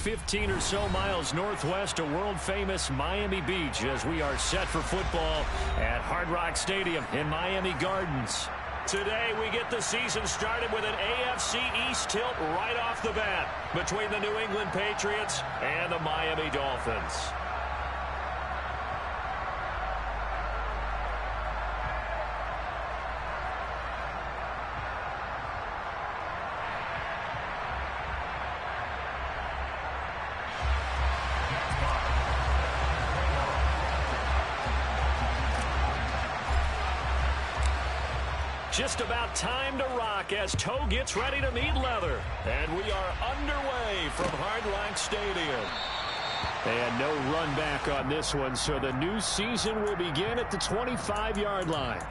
15 or so miles northwest of world-famous Miami Beach as we are set for football at Hard Rock Stadium in Miami Gardens. Today, we get the season started with an AFC East tilt right off the bat between the New England Patriots and the Miami Dolphins. Just about time to rock as toe gets ready to meet leather. And we are underway from Hard Rock Stadium. And no run back on this one, so the new season will begin at the 25-yard line.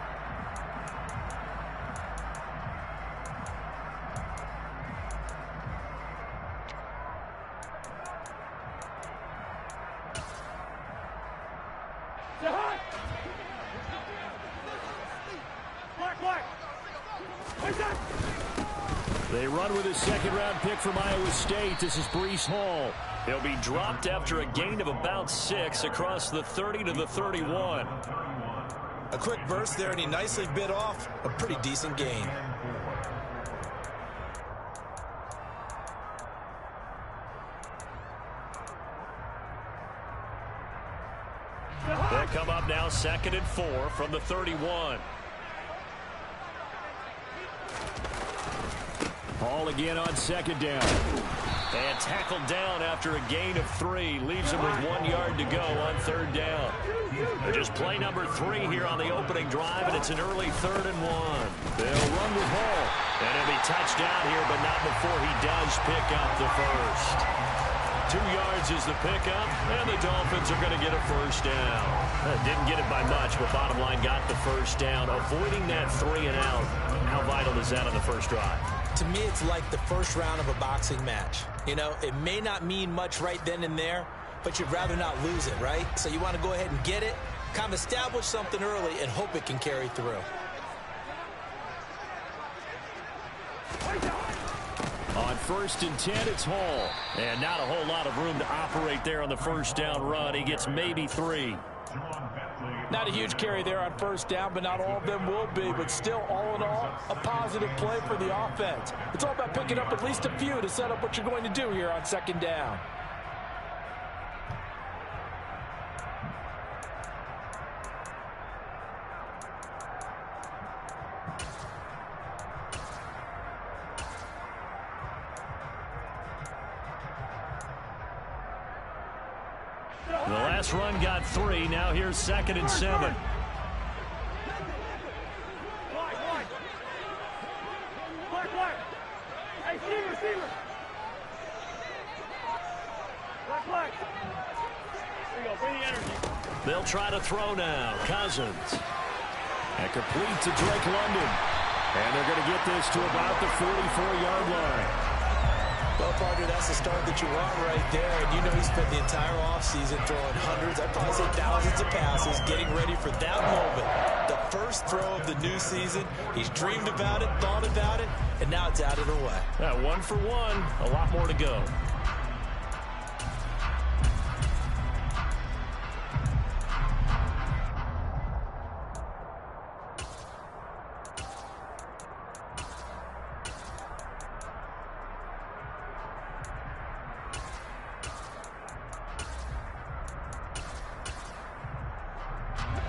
They run with a second-round pick from Iowa State. This is Breece Hall. He'll be dropped after a gain of about 6 across the 30 to the 31. A quick burst there, and he nicely bit off a pretty decent gain. They'll come up now 2nd and 4 from the 31. Hall again on 2nd down. And tackled down after a gain of 3. Leaves him with 1 yard to go on 3rd down. Just play number 3 here on the opening drive, and it's an early 3rd and 1. They'll run with Hall. And he'll be touchdown here, but not before he does pick up the first. 2 yards is the pickup, and the Dolphins are going to get a first down. Didn't get it by much, but bottom line got the first down. Avoiding that 3 and out. How vital is that on the first drive? To me, it's like the first round of a boxing match. You know, it may not mean much right then and there, but you'd rather not lose it, right? So you want to go ahead and get it, kind of establish something early, and hope it can carry through. On 1st and 10, it's Hall. And not a whole lot of room to operate there on the first down run. He gets maybe 3. Not a huge carry there on 1st down, but not all of them will be. But still, all in all, a positive play for the offense. It's all about picking up at least a few to set up what you're going to do here on 2nd down. The last run got 3. Now here's 2nd and 7. They'll try to throw now. Cousins. And complete to Drake London. And they're going to get this to about the 44-yard line. Well, partner, that's the start that you want right there. And you know he spent the entire offseason throwing hundreds, I'd probably say thousands of passes, getting ready for that moment. The first throw of the new season. He's dreamed about it, thought about it, and now it's out of the way. 1 for 1. A lot more to go.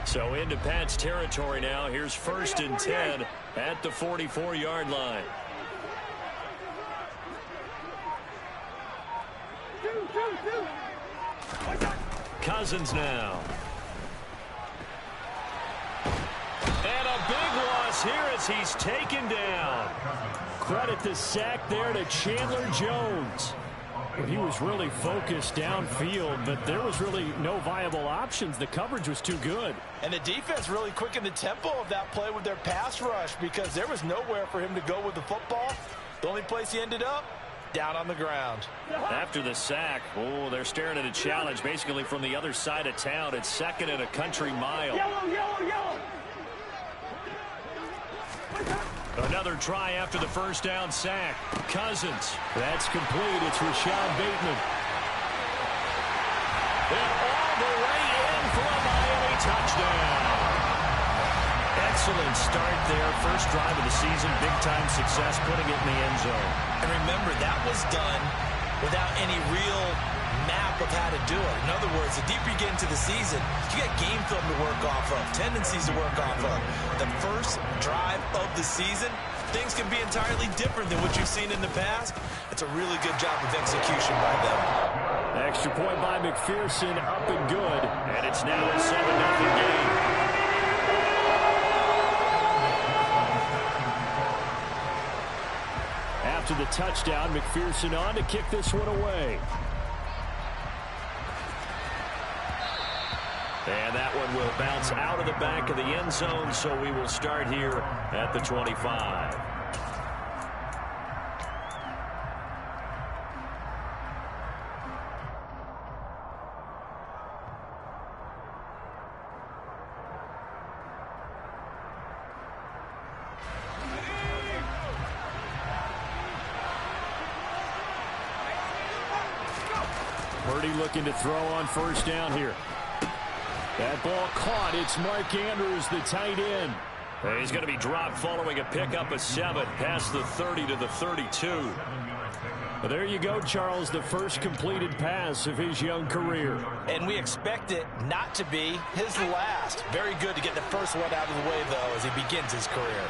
So into Pat's territory now. Here's 1st and 10 at the 44-yard line. Cousins now. And a big loss here as he's taken down. Credit the sack there to Chandler Jones. He was really focused downfield, but there was really no viable options. The coverage was too good. And the defense really quickened the tempo of that play with their pass rush because there was nowhere for him to go with the football. The only place he ended up, down on the ground. After the sack, they're staring at a challenge basically from the other side of town. It's 2nd and a country mile. Yellow. Another try after the first down sack. Cousins. That's complete. It's Rashad Bateman. And all the way in for a Miami touchdown. Excellent start there. First drive of the season. Big-time success putting it in the end zone. And remember, that was done without any real map of how to do it. In other words, the deeper you get into the season, you got game film to work off of, tendencies to work off of. The first drive of the season, things can be entirely different than what you've seen in the past. It's a really good job of execution by them. Extra point by McPherson, up and good. And it's now a 7-0 game. After the touchdown, McPherson on to kick this one away. And that one will bounce out of the back of the end zone, so we will start here at the 25. Purdy looking to throw on first down here. That ball caught. It's Mark Andrews, the tight end. And he's going to be dropped following a pickup of 7 past the 30 to the 32. Well, there you go, Charles, the first completed pass of his young career. And we expect it not to be his last. Very good to get the first one out of the way, though, as he begins his career.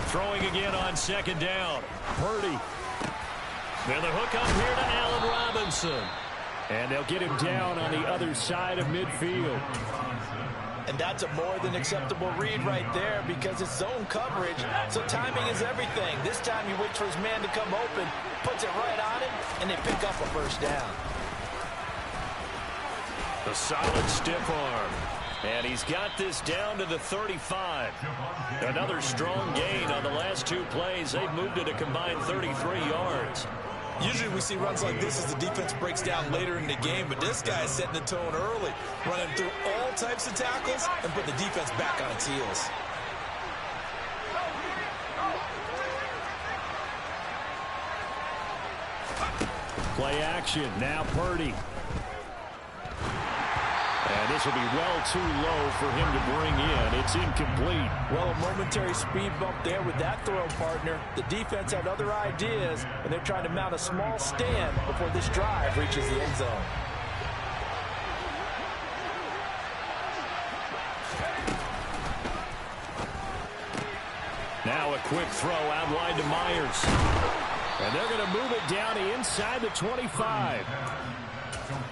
Throwing again on second down. Purdy. Then the hook up here to Allen Robinson. And they'll get him down on the other side of midfield. And that's a more than acceptable read right there because it's zone coverage, so timing is everything. This time he waits for his man to come open, puts it right on him, and they pick up a first down. A solid stiff arm. And he's got this down to the 35. Another strong gain on the last 2 plays. They've moved it a combined 33 yards. Usually we see runs like this as the defense breaks down later in the game, but this guy is setting the tone early, running through all types of tackles and put the defense back on its heels. Play action. Now Purdy. And this will be well too low for him to bring in. It's incomplete. Well, a momentary speed bump there with that throw, partner. The defense had other ideas, and they're trying to mount a small stand before this drive reaches the end zone. Now a quick throw out wide to Myers. And they're going to move it down to inside the 25.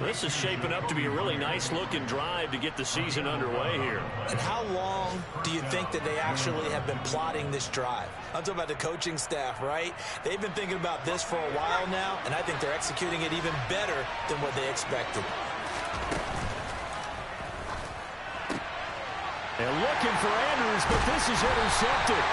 This is shaping up to be a really nice-looking drive to get the season underway here. And how long do you think that they actually have been plotting this drive? I'm talking about the coaching staff, right? They've been thinking about this for a while now, and I think they're executing it even better than what they expected. They're looking for Andrews, but this is intercepted.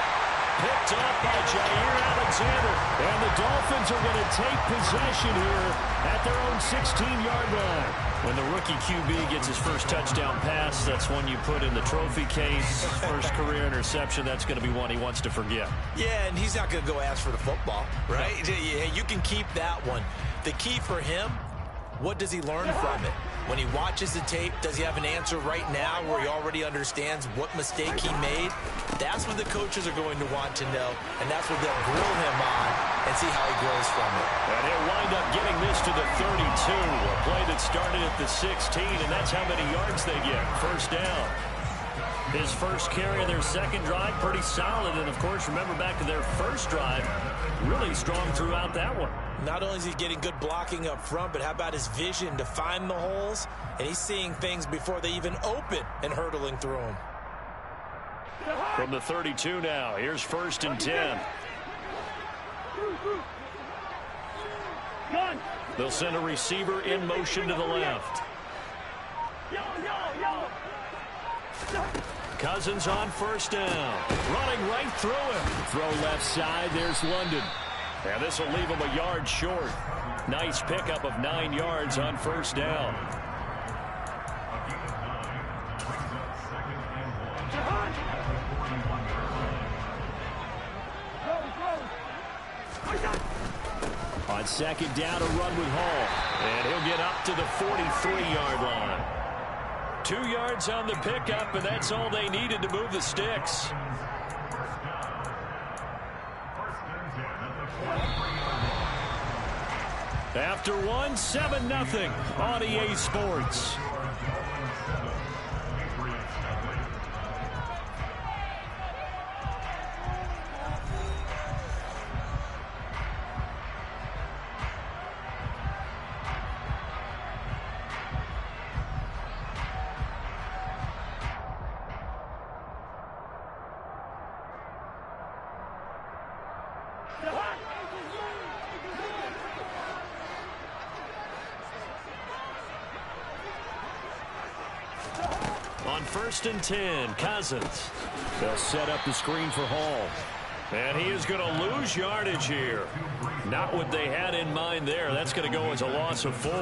Picked up by Jair Alexander. And the Dolphins are going to take possession here at their own 16-yard line. When the rookie QB gets his first touchdown pass, that's one you put in the trophy case. First career interception, that's going to be one he wants to forget. Yeah, and he's not going to go ask for the football, right? Yeah, you can keep that one. The key for him, what does he learn from it? When he watches the tape, does he have an answer right now where he already understands what mistake he made? That's what the coaches are going to want to know, and that's what they'll grill him on and see how he grows from it. And he'll wind up getting this to the 32, a play that started at the 16, and that's how many yards they get. First down. His first carry of their second drive, pretty solid. And, of course, remember back to their first drive, really strong throughout that one. Not only is he getting good blocking up front, but how about his vision to find the holes? And he's seeing things before they even open and hurtling through them. From the 32 now, here's 1st and 10. They'll send a receiver in motion to the left. Cousins on first down. Running right through him. Throw left side. There's London. And this will leave him a yard short. Nice pickup of 9 yards on first down. On On second down, a run with Hall. And he'll get up to the 43-yard line. 2 yards on the pickup, and that's all they needed to move the sticks. After one, 7-0 on EA Sports. On 1st and 10, Cousins. They'll set up the screen for Hall. And he is going to lose yardage here. Not what they had in mind there. That's going to go as a loss of 4.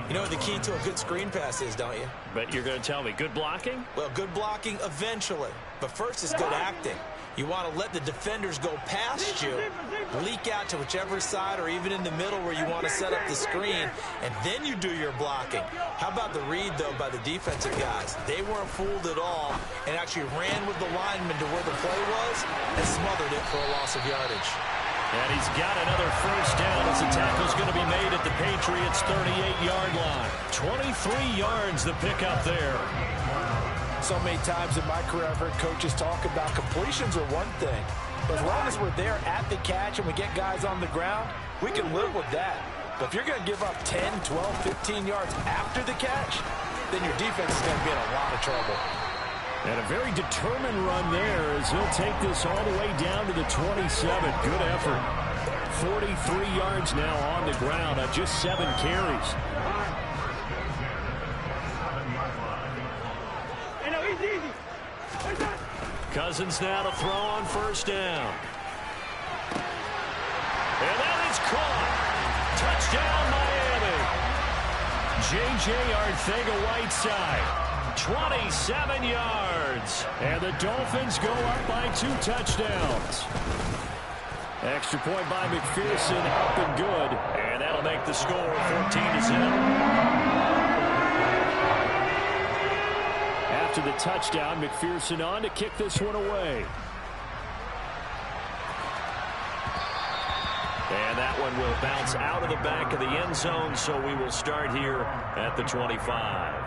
You know what the key to a good screen pass is, don't you? But you're going to tell me, good blocking? Well, good blocking eventually. But first is good acting. You want to let the defenders go past you, leak out to whichever side or even in the middle where you want to set up the screen, and then you do your blocking. How about the read, though, by the defensive guys? They weren't fooled at all and actually ran with the lineman to where the play was and smothered it for a loss of yardage. And he's got another first down as the tackle's going to be made at the Patriots' 38-yard line. 23 yards the pickup there. So many times in my career I've heard coaches talk about completions are one thing. As long as we're there at the catch and we get guys on the ground, we can live with that. But if you're going to give up 10, 12, 15 yards after the catch, then your defense is going to be in a lot of trouble. And a very determined run there as he'll take this all the way down to the 27. Good effort. 43 yards now on the ground on just 7 carries. Cousins now to throw on 1st down. And that is caught. Touchdown, Miami. J.J. Arcega-Whiteside. 27 yards. And the Dolphins go up by 2 touchdowns. Extra point by McPherson, up and good. And that'll make the score 14-7. After the touchdown, McPherson on to kick this one away. And that one will bounce out of the back of the end zone, so we will start here at the 25.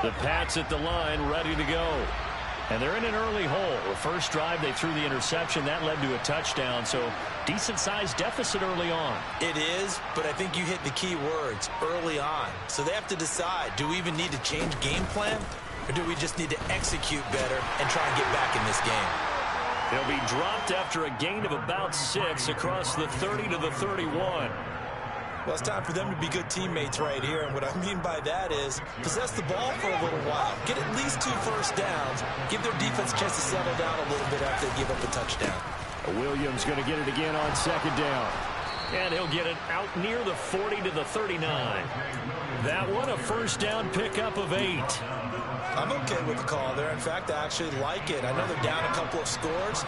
The Pats at the line, ready to go. And they're in an early hole. The first drive, they threw the interception. That led to a touchdown, so decent-sized deficit early on. It is, but I think you hit the key words, early on. So they have to decide, do we even need to change game plan, or do we just need to execute better and try and get back in this game? They'll be dropped after a gain of about 6 across the 30 to the 31. Well, it's time for them to be good teammates right here, and what I mean by that is possess the ball for a little while, get at least 2 first downs, give their defense a chance to settle down a little bit after they give up a touchdown. Williams going to get it again on 2nd down. And he'll get it out near the 40 to the 39. That one, a first down pickup of 8. I'm okay with the call there. In fact, I actually like it. I know they're down a couple of scores,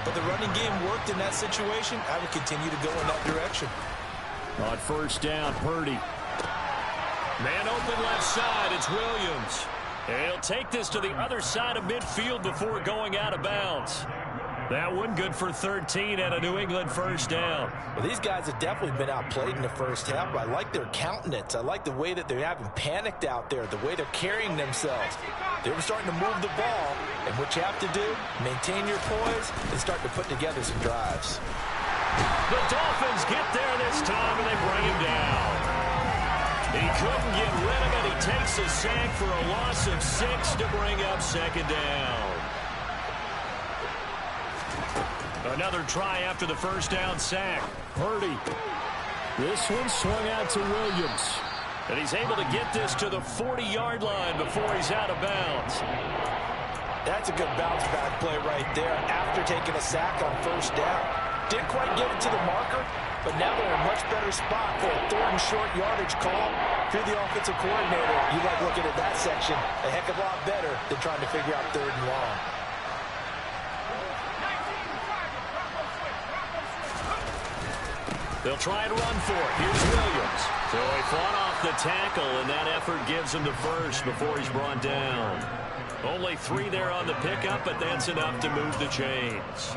but the running game worked in that situation. I would continue to go in that direction. On 1st down, Purdy. Man open left side, it's Williams. And he'll take this to the other side of midfield before going out of bounds. That one good for 13 and a New England first down. Well, these guys have definitely been outplayed in the first half, but I like their countenance. I like the way that they haven't panicked out there, the way they're carrying themselves. They were starting to move the ball, and what you have to do, maintain your poise and start to put together some drives. The Dolphins get there this time, and they bring him down. He couldn't get rid of it. He takes a sack for a loss of 6 to bring up 2nd down. Another try after the first down sack. Purdy. This one swung out to Williams. And he's able to get this to the 40-yard line before he's out of bounds. That's a good bounce-back play right there after taking a sack on 1st down. Didn't quite get it to the marker, but now they're in a much better spot for a 3rd and short yardage call. If you're the offensive coordinator, you like looking at that section a heck of a lot better than trying to figure out 3rd and long. They'll try and run for it. Here's Williams. So he fought off the tackle, and that effort gives him the first before he's brought down. Only 3 there on the pickup, but that's enough to move the chains.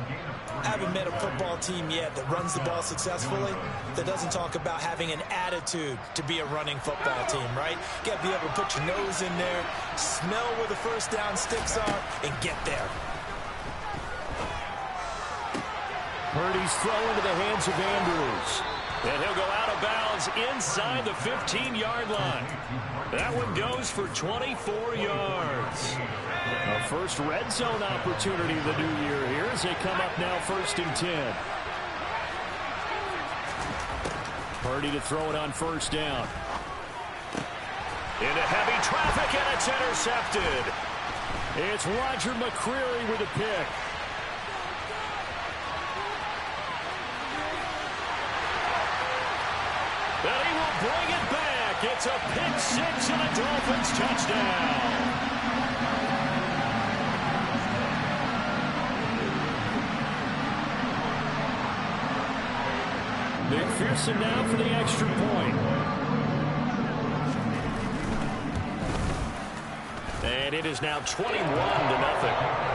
I haven't met a football team yet that runs the ball successfully that doesn't talk about having an attitude to be a running football team, right? You got to be able to put your nose in there, smell where the first down sticks are, and get there. Purdy's throw into the hands of Andrews. And he'll go out of bounds inside the 15-yard line. That one goes for 24 yards. A first red zone opportunity of the new year here as they come up now 1st and 10. Purdy to throw it on 1st down. Into heavy traffic, and it's intercepted. It's Roger McCreary with a pick. And he will bring it back. It's a pick 6 and a Dolphins touchdown. McPherson now for the extra point. And it is now 21-0.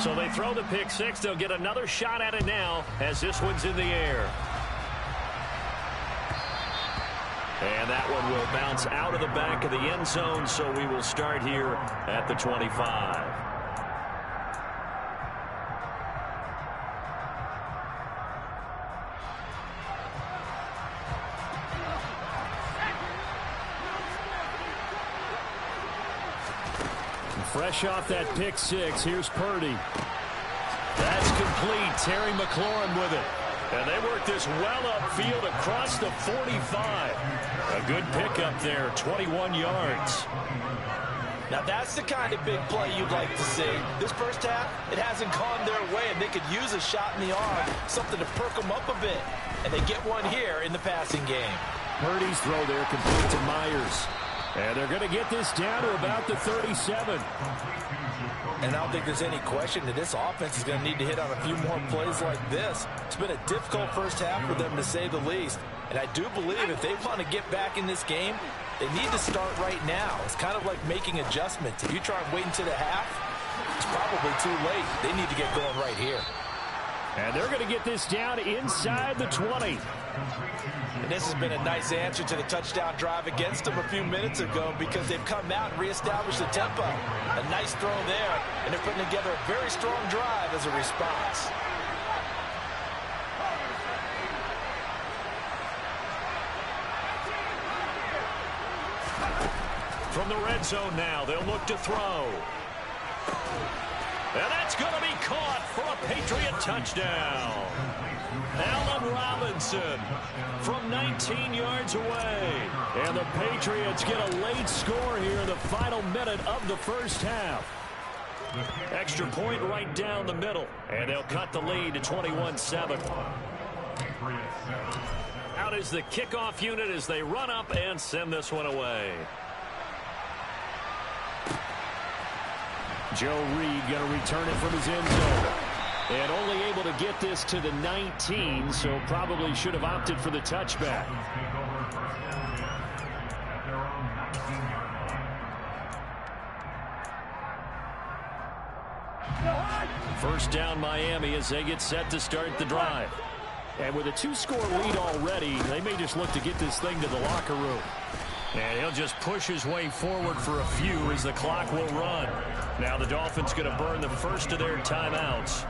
So they throw the pick 6. They'll get another shot at it now as this one's in the air. And that one will bounce out of the back of the end zone, so we will start here at the 25. Fresh off that pick 6, here's Purdy. That's complete. Terry McLaurin with it. And they work this well upfield across the 45. A good pickup there, 21 yards. Now that's the kind of big play you'd like to see. This first half, it hasn't gone their way, and they could use a shot in the arm, something to perk them up a bit. And they get one here in the passing game. Purdy's throw there complete to Myers. And they're going to get this down to about the 37. And I don't think there's any question that this offense is going to need to hit on a few more plays like this. It's been a difficult first half for them, to say the least. And I do believe if they want to get back in this game, they need to start right now. It's kind of like making adjustments. If you try and wait until the half, it's probably too late. They need to get going right here. And they're going to get this down inside the 20. And this has been a nice answer to the touchdown drive against them a few minutes ago, because they've come out and reestablished the tempo. A nice throw there, and they're putting together a very strong drive as a response. From the red zone now, they'll look to throw. And that's going to be caught for a Patriot touchdown. Allen Robinson from 19 yards away. And the Patriots get a late score here in the final minute of the first half. Extra point right down the middle. And they'll cut the lead to 21-7. Out is the kickoff unit as they run up and send this one away. Joe Reed going to return it from his end zone. And only able to get this to the 19, so probably should have opted for the touchback. First down Miami as they get set to start the drive. And with a 2-score lead already, they may just look to get this thing to the locker room. And he'll just push his way forward for a few as the clock will run. Now the Dolphins going to burn the first of their timeouts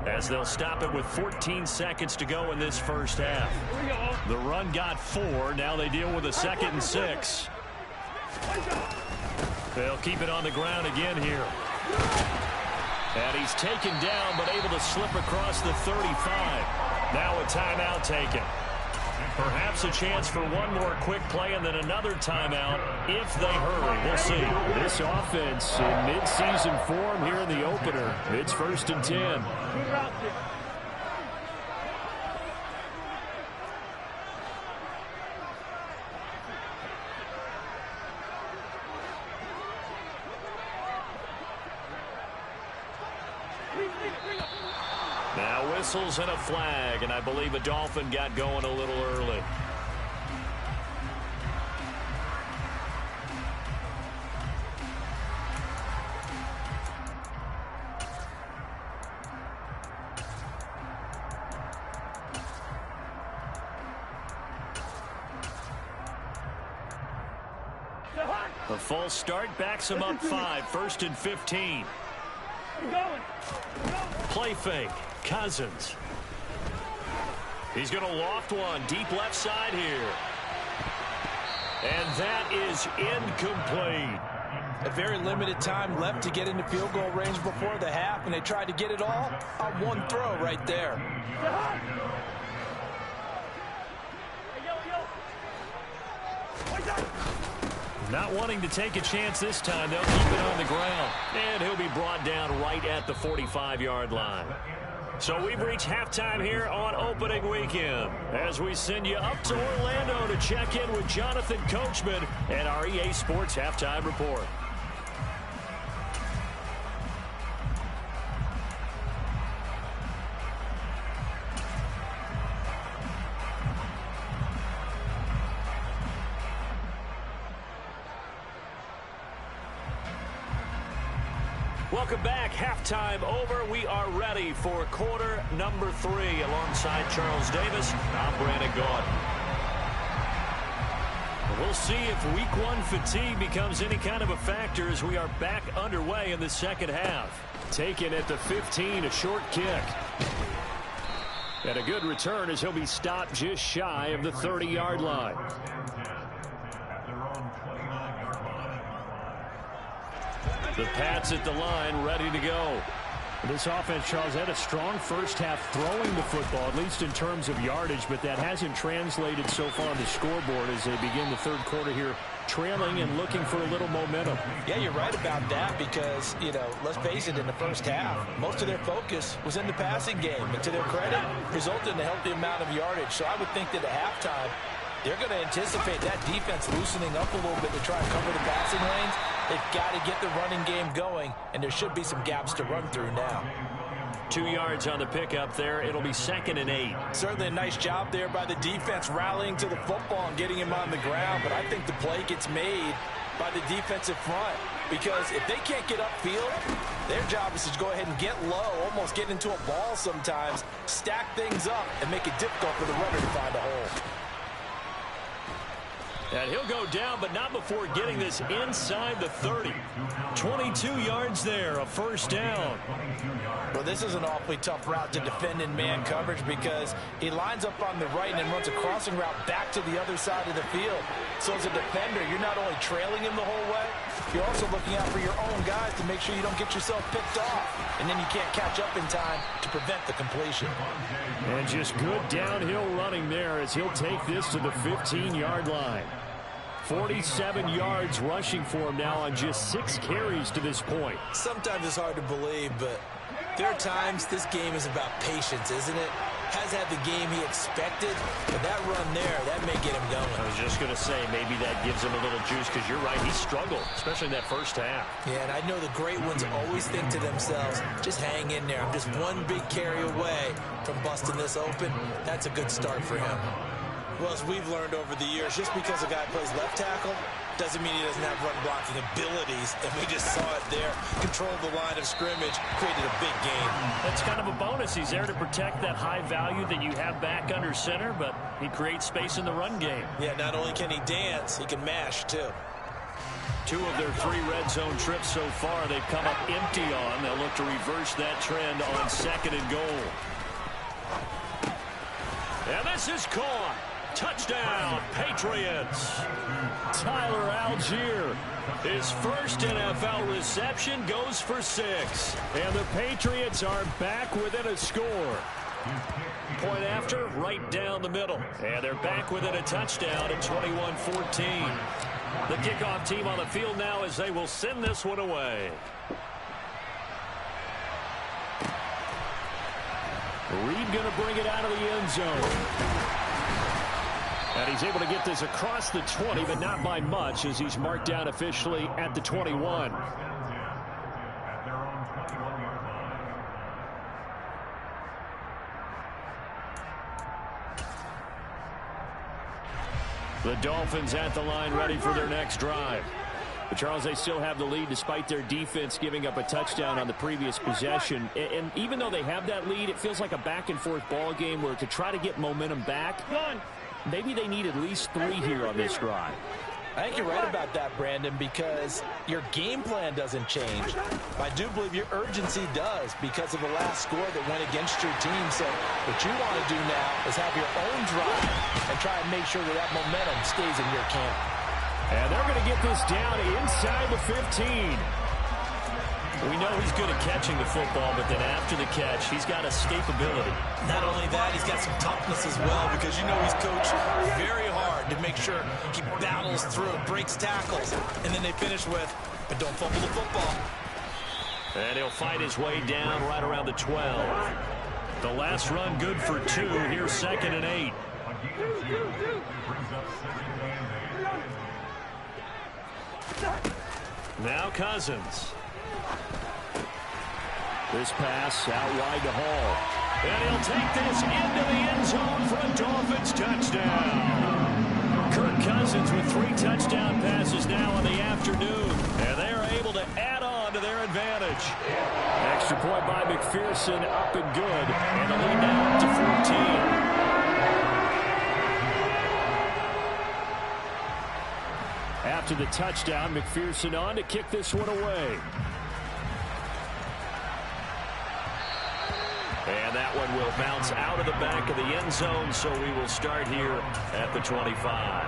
as they'll stop it with 14 seconds to go in this first half. The run got 4. Now they deal with a 2nd and 6. They'll keep it on the ground again here. And he's taken down, but able to slip across the 35. Now a timeout taken. Perhaps a chance for one more quick play and then another timeout if they hurry. We'll see. This offense in mid-season form here in the opener. It's 1st and 10. Now whistles and a flag, and I believe a Dolphin got going a little early. The false start backs him up 5, 1st and 15. Play fake. Cousins. He's going to loft one deep left side here. And that is incomplete. A very limited time left to get into field goal range before the half, and they tried to get it all on one throw right there. Not wanting to take a chance this time. They'll keep it on the ground. And he'll be brought down right at the 45-yard line. So we've reached halftime here on opening weekend as we send you up to Orlando to check in with Jonathan Coachman and our EA Sports Halftime Report. Welcome back. Halftime over. We are ready for quarter number 3 alongside Charles Davis. I'm Brandon Gaudin. We'll see if week 1 fatigue becomes any kind of a factor as we are back underway in the second half. Taken at the 15, a short kick. And a good return as he'll be stopped just shy of the 30-yard line. The Pats at the line, ready to go. This offense, Charles, had a strong first half throwing the football, at least in terms of yardage, but that hasn't translated so far on the scoreboard as they begin the third quarter here, trailing and looking for a little momentum. Yeah, you're right about that because, let's face it, in the first half, most of their focus was in the passing game. And to their credit, resulted in a healthy amount of yardage. So I would think that at halftime, they're going to anticipate that defense loosening up a little bit to try and cover the passing lanes. They've got to get the running game going, and there should be some gaps to run through now. 2 yards on the pickup there. It'll be 2nd and 8. Certainly a nice job there by the defense rallying to the football and getting him on the ground, but I think the play gets made by the defensive front because if they can't get upfield, their job is to go ahead and get low, almost get into a ball sometimes, stack things up, and make it difficult for the runner to find a hole. And he'll go down, but not before getting this inside the 30. 22 yards there, a first down. Well, this is an awfully tough route to defend in man coverage because he lines up on the right and then runs a crossing route back to the other side of the field. So as a defender, you're not only trailing him the whole way, you're also looking out for your own guys to make sure you don't get yourself picked off. And then you can't catch up in time to prevent the completion. And just good downhill running there as he'll take this to the 15-yard line. 47 yards rushing for him now on just 6 carries to this point. Sometimes it's hard to believe, but there are times this game is about patience, isn't it? Has had the game he expected, but that run there, that may get him going. I was just going to say, maybe that gives him a little juice because you're right, he struggled, especially in that first half. Yeah, and I know the great ones always think to themselves, just hang in there. I'm just one big carry away from busting this open. That's a good start for him. Well, as we've learned over the years, just because a guy plays left tackle doesn't mean he doesn't have run blocking abilities. And we just saw it there. Controlled the line of scrimmage, created a big gain. That's kind of a bonus. He's there to protect that high value that you have back under center, but he creates space in the run game. Yeah, not only can he dance, he can mash, too. 2 of their 3 red zone trips so far, they've come up empty on. They'll look to reverse that trend on 2nd and goal. And this is caught. Touchdown, Patriots. Tyler Algier, his first NFL reception, goes for 6. And the Patriots are back within a score. Point after, right down the middle. And they're back within a touchdown at 21-14. The kickoff team on the field now as they will send this one away. Reed going to bring it out of the end zone. And he's able to get this across the 20, but not by much as he's marked down officially at the 21. The Dolphins at the line ready for their next drive. But Charles, they still have the lead despite their defense giving up a touchdown on the previous possession. And even though they have that lead, it feels like a back-and-forth ball game where to try to get momentum back, maybe they need at least 3 here on this drive. I think you're right about that, Brandon, because your game plan doesn't change. I do believe your urgency does because of the last score that went against your team. So what you want to do now is have your own drive and try and make sure that that momentum stays in your camp. And they're going to get this down inside the 15. We know he's good at catching the football, but then after the catch, he's got escapability. Not only that, he's got some toughness as well because you know he's coached very hard to make sure he battles through, breaks tackles, and then they finish with, but don't fumble the football. And he'll fight his way down right around the 12. The last run good for 2. Here's 2nd and 8. Now Cousins. This pass out wide to Hall. And he'll take this into the end zone for a Dolphins touchdown. Kirk Cousins with 3 touchdown passes now in the afternoon. And they are able to add on to their advantage. Extra point by McPherson, up and good. And the lead now up to 14. After the touchdown, McPherson on to kick this one away. And that one will bounce out of the back of the end zone, so we will start here at the 25.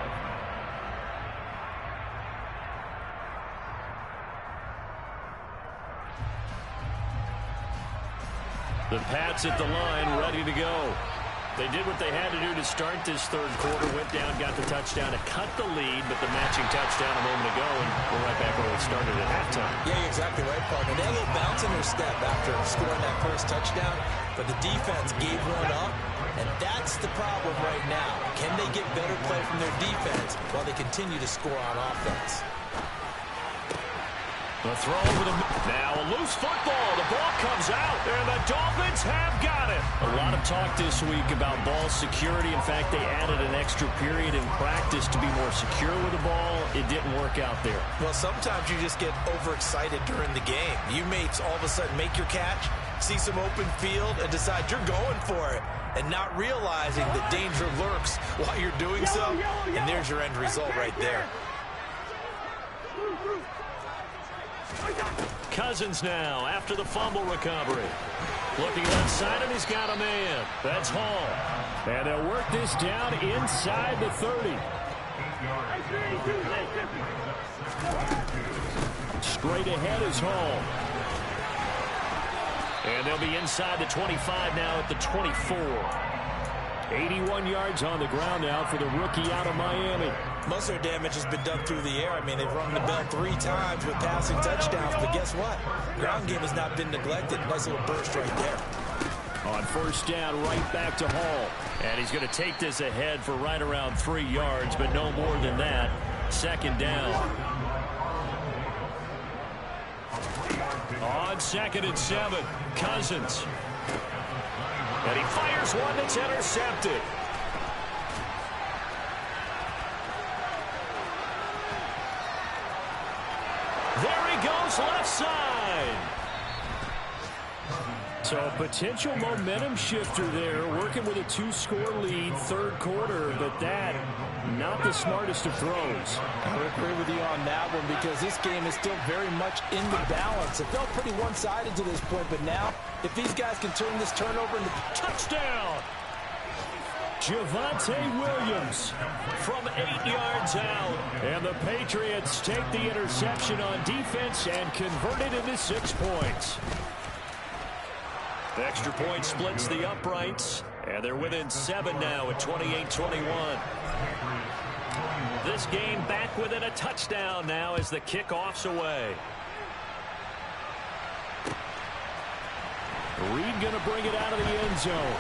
The Pats at the line, ready to go. They did what they had to do to start this third quarter, went down, got the touchdown to cut the lead, but the matching touchdown a moment ago, and we're right back where we started at halftime. Yeah, you're exactly right, partner. They had a little bounce in their step after scoring that first touchdown, but the defense gave one up, and that's the problem right now. Can they get better play from their defense while they continue to score on offense? The throw over the... Now a loose football. The ball comes out, and the Dolphins have got it. A lot of talk this week about ball security. In fact, they added an extra period in practice to be more secure with the ball. It didn't work out there. Well, sometimes you just get overexcited during the game. You may all of a sudden make your catch, see some open field, and decide you're going for it, and not realizing the danger lurks while you're doing so, and there's your end result right there. Cousins now after the fumble recovery. Looking left side, and he's got a man. That's Hall. And they'll work this down inside the 30. Straight ahead is Hall. And they'll be inside the 25 now at the 24. 81 yards on the ground now for the rookie out of Miami. Most of their damage has been done through the air. I mean, they've rung the bell 3 times with passing touchdowns, but guess what? Ground game has not been neglected. Nice little burst right there. On first down, right back to Hall. And he's going to take this ahead for right around 3 yards, but no more than that. 2nd down. On 2nd and 7, Cousins. And he fires one that's intercepted. There he goes, left side. So a potential momentum shifter there, working with a 2-score lead, third quarter, but that, not the smartest of throws. I would agree with you on that one because this game is still very much in the balance. It felt pretty one-sided to this point, but now, if these guys can turn this turnover into touchdown. Javonte Williams from 8 yards out. And the Patriots take the interception on defense and convert it into 6 points. The extra point splits the uprights, and they're within 7 now at 28-21. This game back within a touchdown now as the kickoff's away. Reed going to bring it out of the end zone.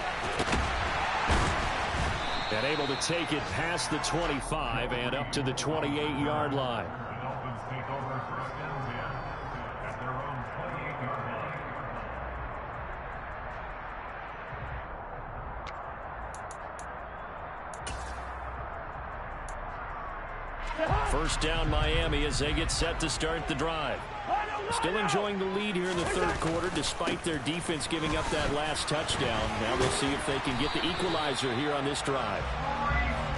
And able to take it past the 25 and up to the 28-yard line. First down Miami as they get set to start the drive. Still enjoying the lead here in the third quarter despite their defense giving up that last touchdown. Now we'll see if they can get the equalizer here on this drive.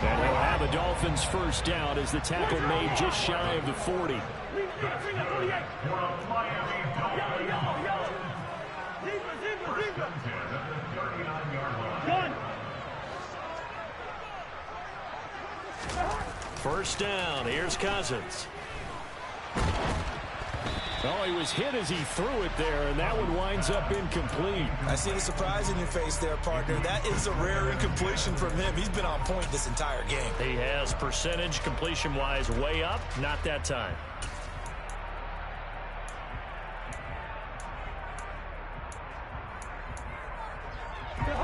And he'll have a Dolphins first down as the tackle made just shy of the 40. First down, here's Cousins. Oh, he was hit as he threw it there, and that one winds up incomplete. I see the surprise in your face there, partner. That is a rare incompletion from him. He's been on point this entire game. He has percentage completion-wise way up, not that time.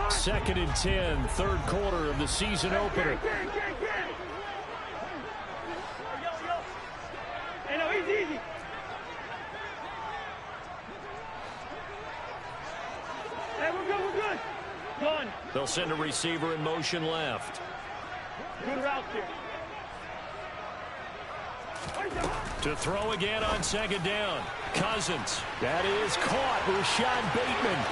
Second and 10, third quarter of the season opener. Easy. Hey, we're good. Done. They'll send a receiver in motion left. Good route here. To throw again on second down. Cousins. That is caught. Rashad Bateman.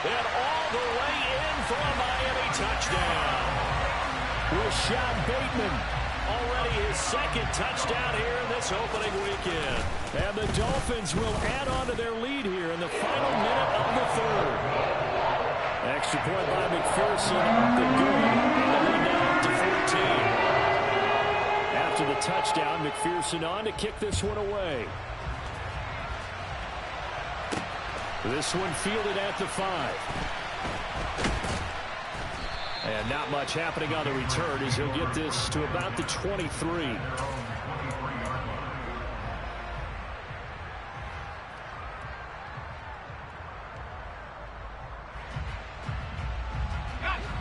And all the way in for a Miami touchdown. Rashad Bateman. Already his second touchdown here in this opening weekend. And the Dolphins will add on to their lead here in the final minute of the third. Extra point by McPherson up and good. And the lead now up to 14. After the touchdown, McPherson on to kick this one away. This one fielded at the 5. And not much happening on the return as he'll get this to about the 23.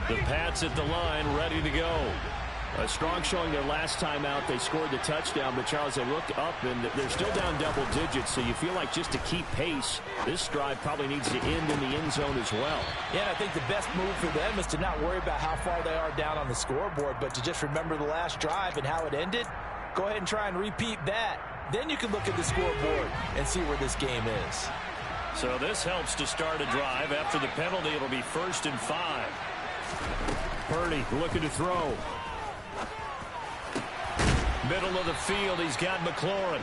The Pats at the line, ready to go. A strong showing their last time out. They scored the touchdown, but Charles, they look up and they're still down double digits, so you feel like just to keep pace, this drive probably needs to end in the end zone as well. Yeah, I think the best move for them is to not worry about how far they are down on the scoreboard, but to just remember the last drive and how it ended. Go ahead and try and repeat that. Then you can look at the scoreboard and see where this game is. So this helps to start a drive. After the penalty, it'll be 1st and 5. Purdy looking to throw. Middle of the field, he's got McLaurin.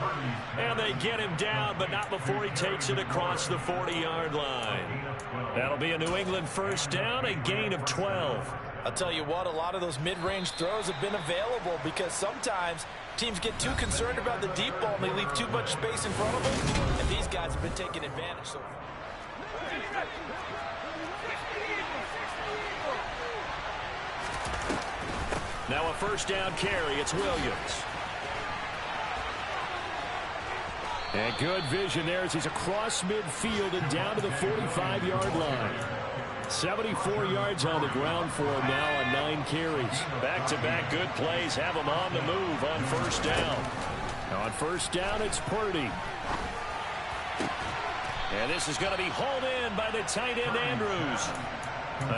And they get him down, but not before he takes it across the 40-yard line. That'll be a New England first down, a gain of 12. I'll tell you what, a lot of those mid-range throws have been available because sometimes teams get too concerned about the deep ball and they leave too much space in front of them. And these guys have been taking advantage so far. Now a first down carry. It's Williams. And good vision there as he's across midfield and down to the 45-yard line. 74 yards on the ground for him now on 9 carries. Back-to-back good plays have him on the move on first down. On first down, it's Purdy. And this is going to be hauled in by the tight end Andrews.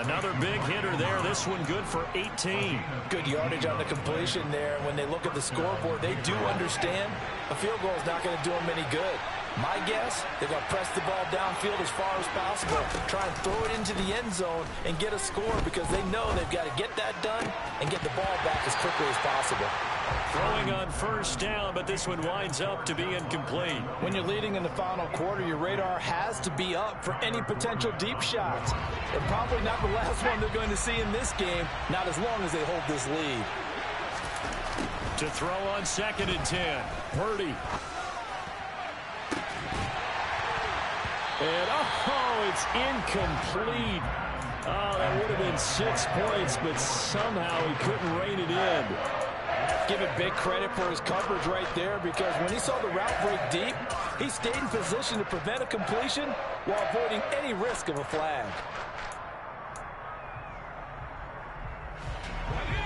Another big hitter there. This one good for 18. Good yardage on the completion there. When they look at the scoreboard, they do understand a field goal is not going to do them any good. My guess, they're going to press the ball downfield as far as possible, try and throw it into the end zone and get a score because they know they've got to get that done and get the ball back as quickly as possible. Throwing on first down, but this one winds up to be incomplete. When you're leading in the final quarter, your radar has to be up for any potential deep shots. They're probably not the last one they're going to see in this game, not as long as they hold this lead. To throw on 2nd and 10, Purdy. And, oh, it's incomplete. Oh, that would have been 6 points, but somehow he couldn't rein it in. Give it big credit for his coverage right there because when he saw the route break deep, he stayed in position to prevent a completion while avoiding any risk of a flag.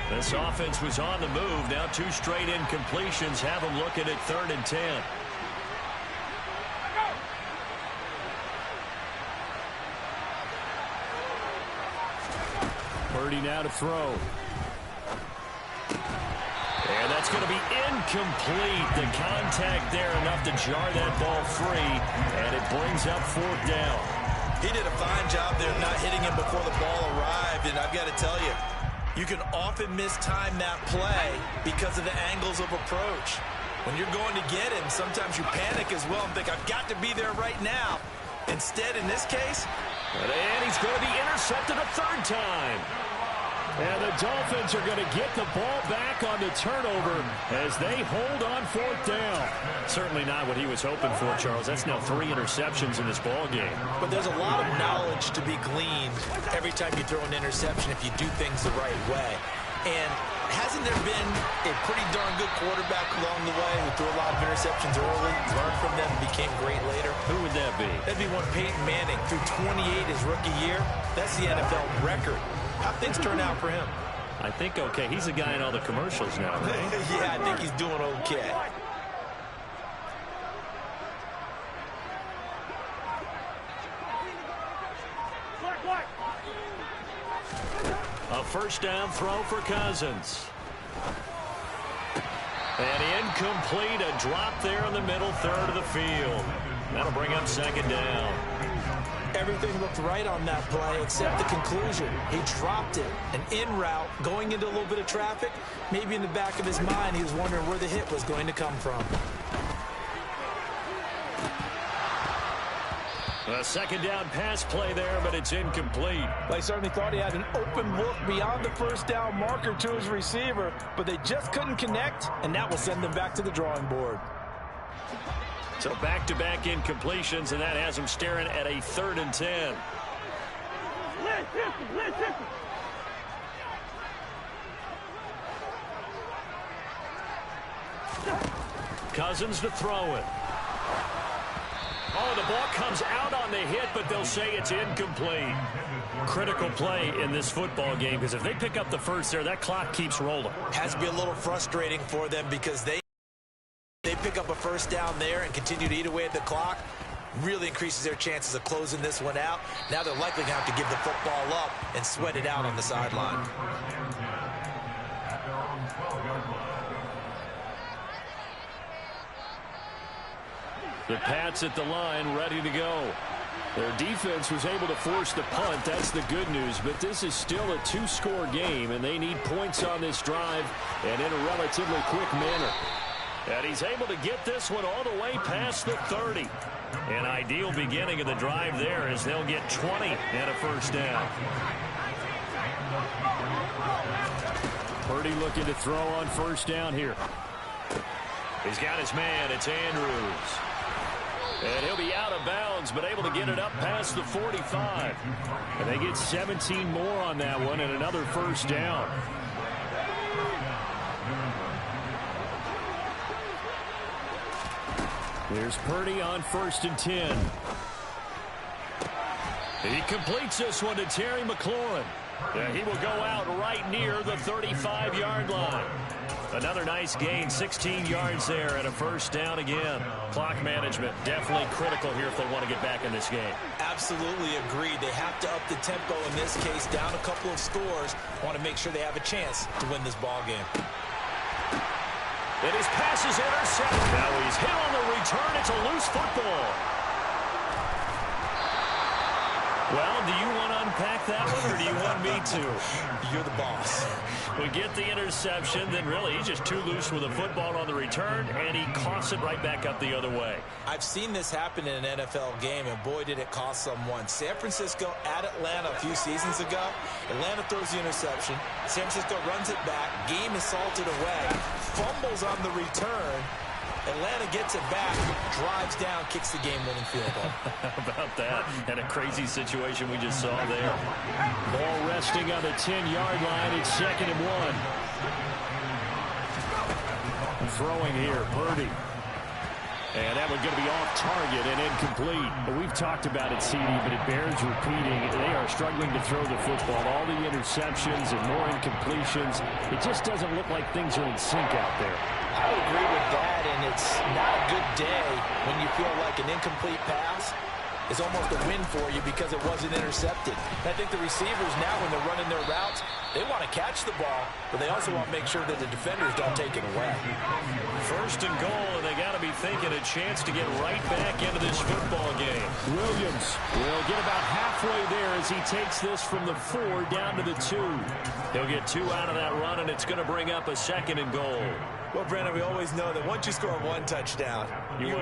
This offense was on the move. Now 2 straight incompletions have them looking at 3rd and 10. Purdy now to throw. And that's going to be incomplete. The contact there enough to jar that ball free, and it brings up 4th down. He did a fine job there not hitting him before the ball arrived, and I've got to tell you, you can often mistime that play because of the angles of approach. When you're going to get him, sometimes you panic as well and think, I've got to be there right now. Instead, in this case, and he's going to be intercepted a 3rd time. And the Dolphins are going to get the ball back on the turnover as they hold on 4th down. Certainly not what he was hoping for, Charles. That's now 3 interceptions in this ball game. but there's a lot of knowledge to be gleaned every time you throw an interception if you do things the right way. And hasn't there been a pretty darn good quarterback along the way who threw a lot of interceptions early, learned from them, and became great later? Who would that be? That'd be one Peyton Manning. Threw 28 his rookie year. That's the NFL record. How things turn out for him? I think okay. He's a guy in all the commercials now, right? Yeah, I think he's doing okay. A 1st down throw for Cousins. And incomplete, a drop there in the middle 3rd of the field. That'll bring up 2nd down. Everything looked right on that play except the conclusion. He dropped it, an in route, going into a little bit of traffic. Maybe in the back of his mind, he was wondering where the hit was going to come from. A 2nd down pass play there, but it's incomplete. They certainly thought he had an open look beyond the 1st down marker to his receiver, but they just couldn't connect, and that will send them back to the drawing board. So back-to-back incompletions, and that has him staring at a 3rd and 10. Cousins to throw it. Oh, the ball comes out on the hit, but they'll say it's incomplete. Critical play in this football game, because if they pick up the first there, that clock keeps rolling. Has to be a little frustrating for them because they pick up a 1st down there and continue to eat away at the clock. Really increases their chances of closing this one out. Now they're likely going to have to give the football up and sweat it out on the sideline. The Pats at the line, ready to go. Their defense was able to force the punt. That's the good news. But this is still a 2-score game, and they need points on this drive and in a relatively quick manner. And he's able to get this one all the way past the 30. An ideal beginning of the drive there as they'll get 20 and a 1st down. Purdy looking to throw on 1st down here. He's got his man. It's Andrews. And he'll be out of bounds, but able to get it up past the 45. And they get 17 more on that one and another 1st down. There's Purdy on 1st and 10. He completes this one to Terry McLaurin. He will go out right near the 35-yard line. Another nice gain, 16 yards there and a 1st down again. Clock management definitely critical here if they want to get back in this game. Absolutely agreed. They have to up the tempo in this case, down a couple of scores. Want to make sure they have a chance to win this ball game. And his pass is intercepted. Now he's hit on the return. It's a loose football. Well, do you want to unpack that one, or do you want me to? You're the boss. We get the interception, then really he's just too loose with the football on the return, and he coughs it right back up the other way. I've seen this happen in an NFL game, and boy, did it cost someone. San Francisco at Atlanta a few seasons ago. Atlanta throws the interception. San Francisco runs it back. Game is salted away. Fumbles on the return. Atlanta gets it back, drives down, kicks the game-winning field goal. How about that? And a crazy situation we just saw there. Ball resting on the 10-yard line. It's 2nd and 1. Throwing here, Purdy. And that one's going to be off target and incomplete. We've talked about it, CD, but it bears repeating. They are struggling to throw the football. All the interceptions and more incompletions. It just doesn't look like things are in sync out there. I would agree with that, and it's not a good day when you feel like an incomplete pass is almost a win for you because it wasn't intercepted. And I think the receivers now, when they're running their routes, they want to catch the ball, but they also want to make sure that the defenders don't take it away. 1st and goal, and they got to be thinking a chance to get right back into this football game. Williams will get about halfway there as he takes this from the 4 down to the 2. He'll get 2 out of that run, and it's going to bring up a 2nd and goal. Well, Brandon, we always know that once you score 1 touchdown, you're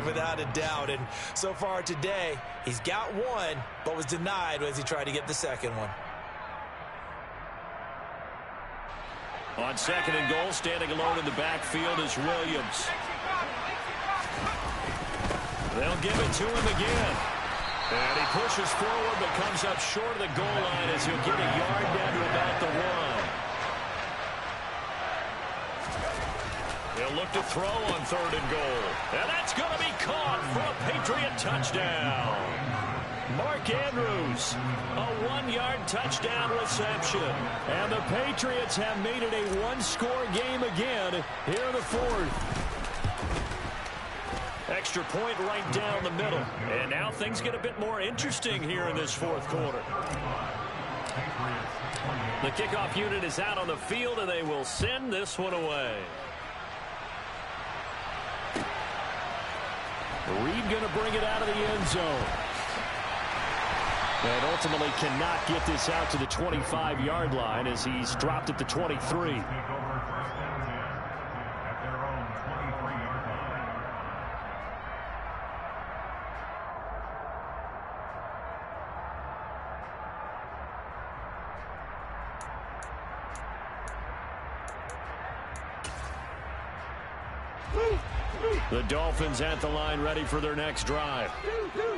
without a doubt. And so far today, he's got 1, but was denied as he tried to get the 2nd one. On 2nd and goal, standing alone in the backfield is Williams. They'll give it to him again. And he pushes forward but comes up short of the goal line as he'll get a yard down to about the 1. They'll look to throw on 3rd and goal. And that's going to be caught for a Patriot touchdown. Mark Andrews, a 1-yard touchdown reception. And the Patriots have made it a 1-score game again here in the 4th. Extra point right down the middle. And now things get a bit more interesting here in this 4th quarter. The kickoff unit is out on the field, and they will send this one away. Reed going to bring it out of the end zone. And ultimately cannot get this out to the 25-yard line as he's dropped at the 23. The Dolphins at the line ready for their next drive.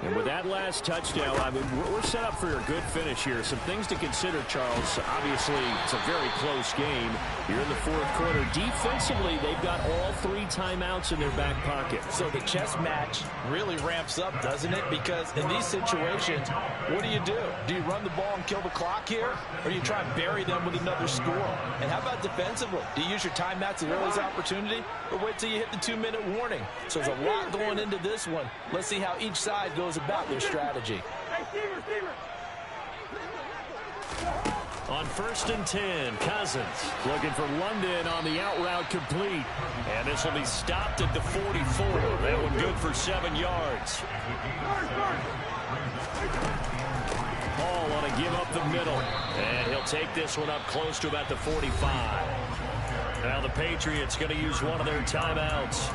And with that last touchdown, I mean, we're set up for a good finish here. Some things to consider, Charles. Obviously, it's a very close game. You're in the 4th quarter. Defensively, they've got all 3 timeouts in their back pocket. So the chess match really ramps up, doesn't it? Because in these situations, what do? Do you run the ball and kill the clock here? Or do you try and bury them with another score? And how about defensively? Do you use your timeouts at earliest opportunity? Or wait till you hit the 2-minute warning? So there's a lot going into this one. Let's see how each side goes about their strategy. On 1st and 10, Cousins looking for London on the out route complete. And this will be stopped at the 44. That one good for 7 yards. Hall want to give up the middle. And he'll take this one up close to about the 45. Now the Patriots going to use one of their timeouts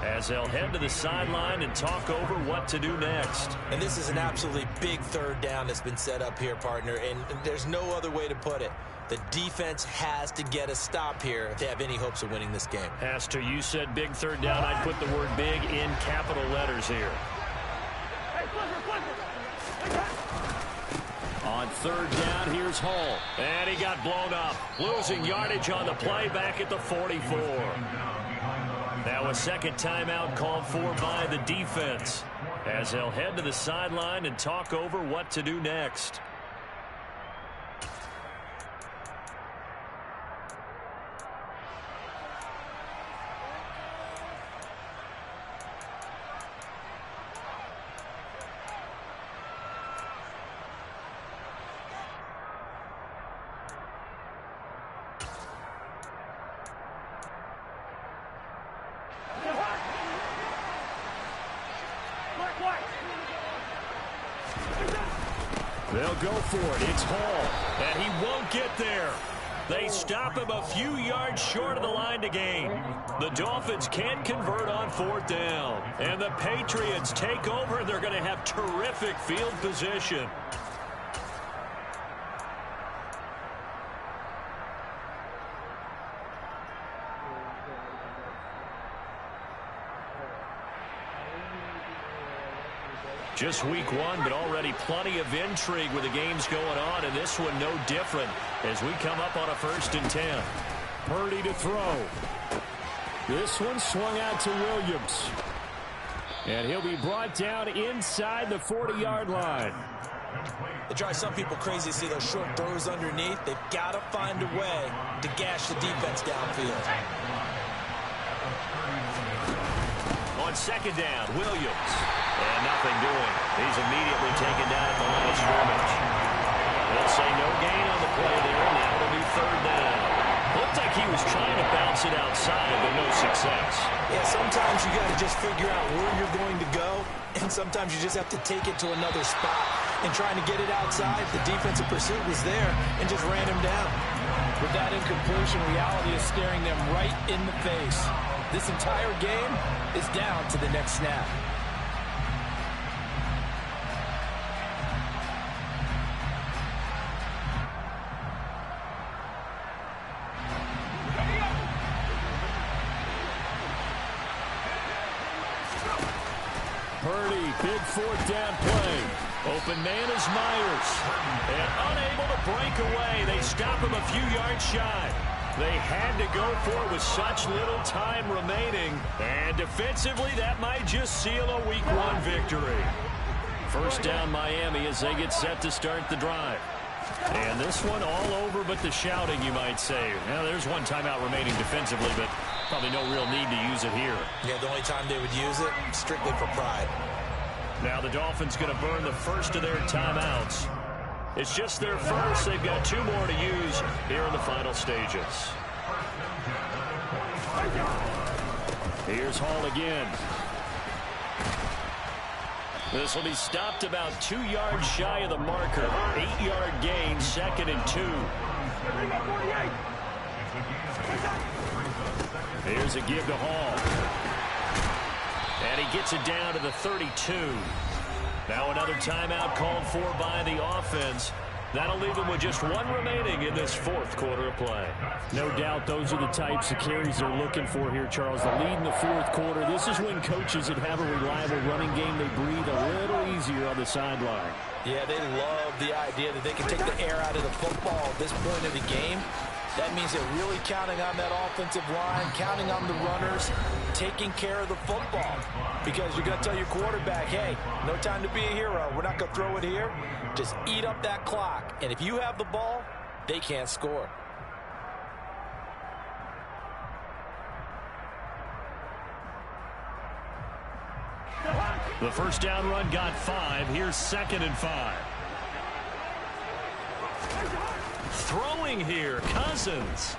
as they'll head to the sideline and talk over what to do next. And this is an absolutely big 3rd down that's been set up here, partner, and there's no other way to put it. The defense has to get a stop here if they have any hopes of winning this game. As to you said big 3rd down, I'd put the word big in capital letters here. On 3rd down, here's Hall. And he got blown up. Losing yardage on the play back at the 44. Now a 2nd timeout called for by the defense as they'll head to the sideline and talk over what to do next. They'll go for it. It's Hall. And he won't get there. They stop him a few yards short of the line to gain. The Dolphins can convert on 4th down. And the Patriots take over. They're going to have terrific field position. Just week 1, but already plenty of intrigue with the games going on, and this one no different as we come up on a 1st and 10. Purdy to throw. This one swung out to Williams. And he'll be brought down inside the 40-yard line. It drives some people crazy to see those short throws underneath. They've got to find a way to gash the defense downfield. On 2nd down, Williams. And nothing doing. He's immediately taken down at the line of scrimmage. They'll say no gain on the play there. Now it'll be 3rd down. Looked like he was trying to bounce it outside, but no success. Yeah, sometimes you got to just figure out where you're going to go, and sometimes you just have to take it to another spot. And trying to get it outside, the defensive pursuit was there and just ran him down. With that incompletion, reality is staring them right in the face. This entire game is down to the next snap. Purdy, big 4th down play. Open man is Myers. And unable to break away. They stop him a few yards shy. They had to go for it with such little time remaining. And defensively, that might just seal a week 1 victory. 1st down Miami as they get set to start the drive. And this one all over but the shouting, you might say. Now, there's one timeout remaining defensively, but probably no real need to use it here. Yeah, the only time they would use it, strictly for pride. Now the Dolphins going to burn the first of their timeouts. It's just their first. They've got 2 more to use here in the final stages. Here's Hall again. This will be stopped about 2 yards shy of the marker. 8-yard gain, 2nd and 2. Here's a give to Hall. And he gets it down to the 32. Now another timeout called for by the offense. That'll leave them with just 1 remaining in this 4th quarter of play. No doubt those are the types of carries they're looking for here, Charles. The lead in the 4th quarter. This is when coaches that have a reliable running game, they breathe a little easier on the sideline. Yeah, they love the idea that they can take the air out of the football at this point of the game. That means they're really counting on that offensive line, counting on the runners, taking care of the football. Because you're going to tell your quarterback, hey, no time to be a hero. We're not going to throw it here. Just eat up that clock. And if you have the ball, they can't score. The 1st down run got 5. Here's 2nd and 5. Throwing here, Cousins.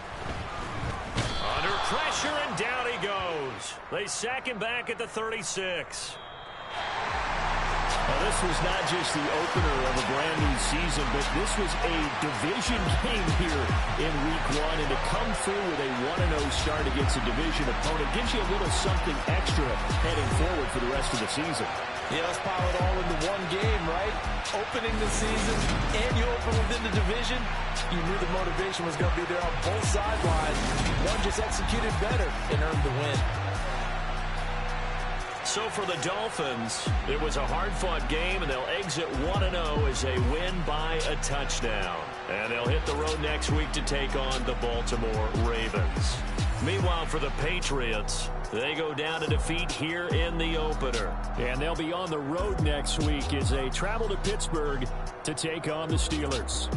Under pressure, and down he goes. They sack him back at the 36. Well, this was not just the opener of a brand new season, but this was a division game here in week 1. And to come through with a 1-0 start against a division opponent gives you a little something extra heading forward for the rest of the season. Yeah, let's pile it all into one game, right? Opening the season, and you open within the division. You knew the motivation was going to be there on both sidelines. One just executed better and earned the win. So for the Dolphins, it was a hard-fought game, and they'll exit 1-0 as they win by a touchdown. And they'll hit the road next week to take on the Baltimore Ravens. Meanwhile, for the Patriots, they go down to defeat here in the opener. And they'll be on the road next week as they travel to Pittsburgh to take on the Steelers.